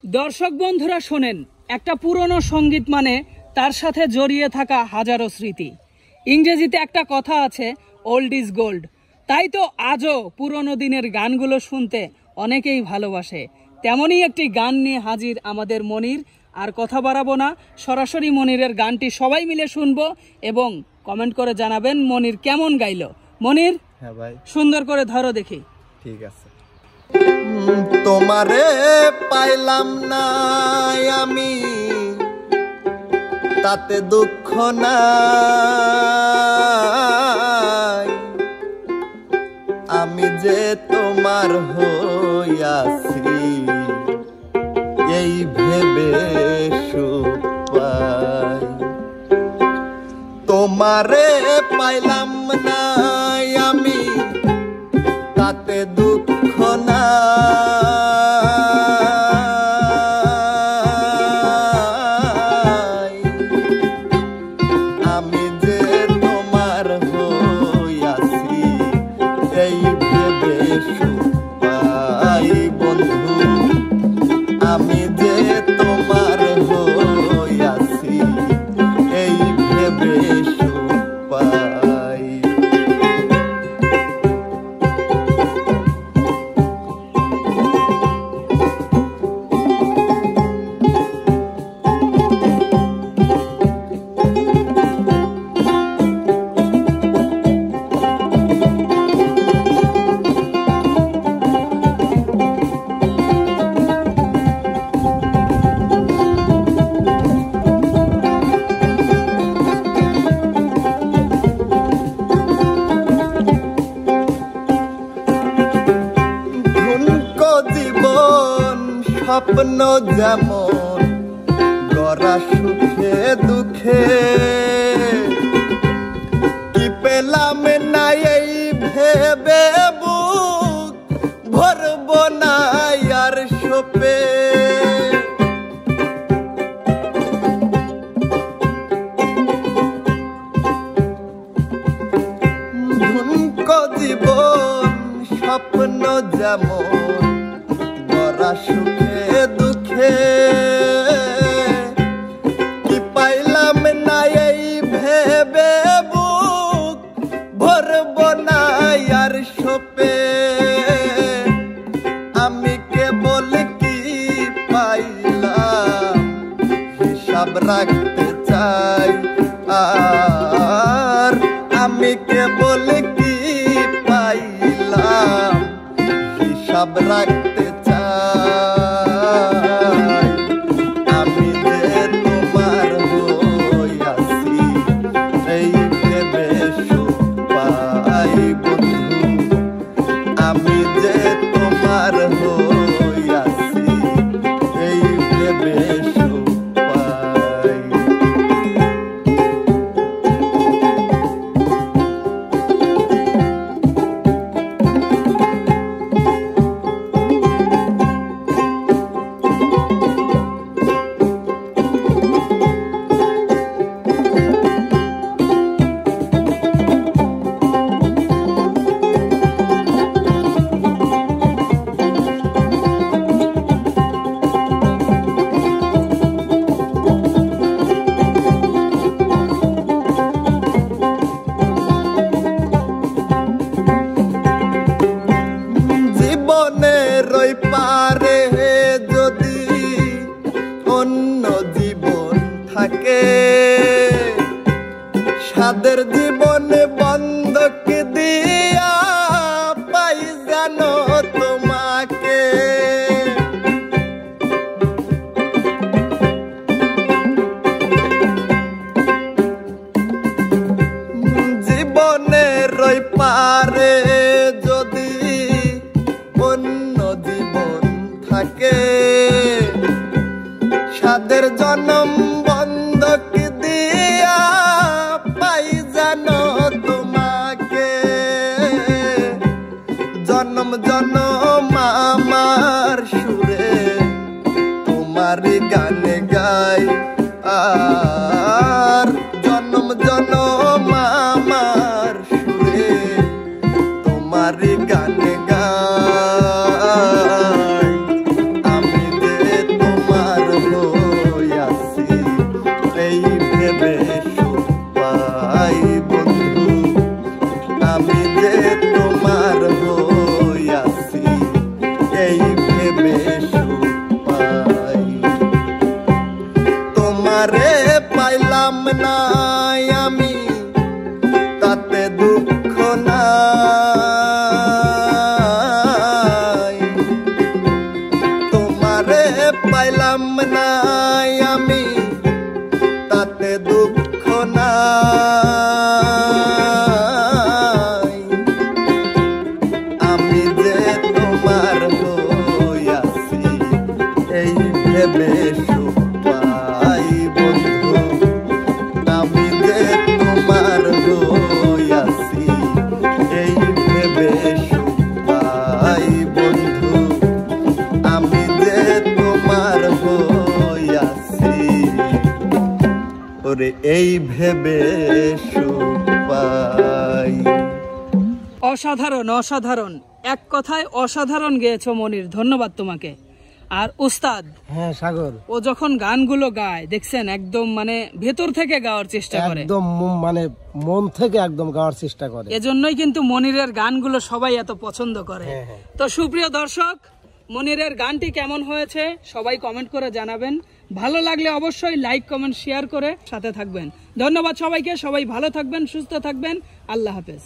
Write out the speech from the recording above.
দর্শক বন্ধুরা শোনেন, একটা পুরনো সঙ্গীত মানে তার সাথে জড়িয়ে থাকা হাজারো স্মৃতি। ইংরেজিতে একটা কথা আছে, ওল্ড ইজ গোল্ড। তাই তো আজও পুরনো দিনের গানগুলো শুনতে অনেকেই ভালোবাসে। তেমনই একটি গান নিয়ে হাজির আমাদের মনির। আর কথা বাড়াবো না, সরাসরি মনিরের গানটি সবাই মিলে শুনবো এবং কমেন্ট করে জানাবেন মনির কেমন গাইলো। মনির, হ্যাঁ ভাই, সুন্দর করে ধরো দেখি। ঠিক আছে। তোমারে পাইলাম না আমি, তাতে দুঃখ নাই, আমি যে তোমার হইয়াছি এই ভেবে সুখ পাই। তোমারে পাইলাম না আমি, তাতে দুঃখ নাই, আমি যে তোমার হইয়াছি এই ভেবে সুখ পাই। বন্ধু, আমি যে তোমার হইয়াছি এই ভেবে সুখ পাই। স্বপ্ন যেমন গড়া সুখে দুঃখে, কি পেলাম না এই ভেবে বুক ভরব না আর সোপে। ঝুনকো জীবন স্বপ্ন যেমন গড়া সুখে দুঃখে, কি পাইলাম না এই ভেবে বুক ভরব না আর সোপে। আমি কেবল কি পাইলাম হিসাব রাখতে চাই, আর আমি কেবল কি পাইলাম হিসাব রাখতে চাই। আমি যে তোমার হইয়াছি এই ভেবে সুখ পাই। বন্ধু, আমি যে তোমার হইয়াছি এই ভেবে সুখ পাই। পারে যদি অন্য জীবন থাকে, সাদের জীবন বন্ধক দিয়া পাই যেন তোমাকে। জীবনের রই পারে যদি অন্য জীবন থাকে, সাদের জনম বন্ধক দিয়া পাই যেন তোমাকে। জনম জনম আমার সুরে তোমার গানে গাই, আর জনম জনম আমার সুরে তোমার গানে গাই। আমি যে নাই আমি তাতে দুঃখ নাই, তোমারে পাইলাম নাই আমি তাতে দুঃখ নাই। আমি যে তোমার হইয়াছি এই ভেবে সুখ পাই বন্ধু, আমি যে তোমার হইয়াছি এই ভেবে সুখ পাই বন্ধু, আমি যে তোমার হইয়াছি ওরে এই ভেবে সুখ পাই। অসাধারণ অসাধারণ, এক কথায় অসাধারণ গেয়েছো মনির, ধন্যবাদ তোমাকে। আর উস্তাদ, হ্যাঁ সাগর, ও যখন গানগুলো গায় দেখছেন একদম মানে ভেতর থেকে গাওয়ার চেষ্টা করে, একদম মানে মন থেকে একদম গাওয়ার চেষ্টা করে। এজন্যই কিন্তু মনিরের গানগুলো সবাই এত পছন্দ করে। হ্যাঁ, হ্যাঁ। তো সুপ্রিয় দর্শক, মনিরের গানটি কেমন হয়েছে সবাই কমেন্ট করে জানাবেন। ভালো লাগলে অবশ্যই লাইক কমেন্ট শেয়ার করে সাথে থাকবেন। ধন্যবাদ সবাইকে, সবাই ভালো থাকবেন, সুস্থ থাকবেন, আল্লাহ হাফেজ।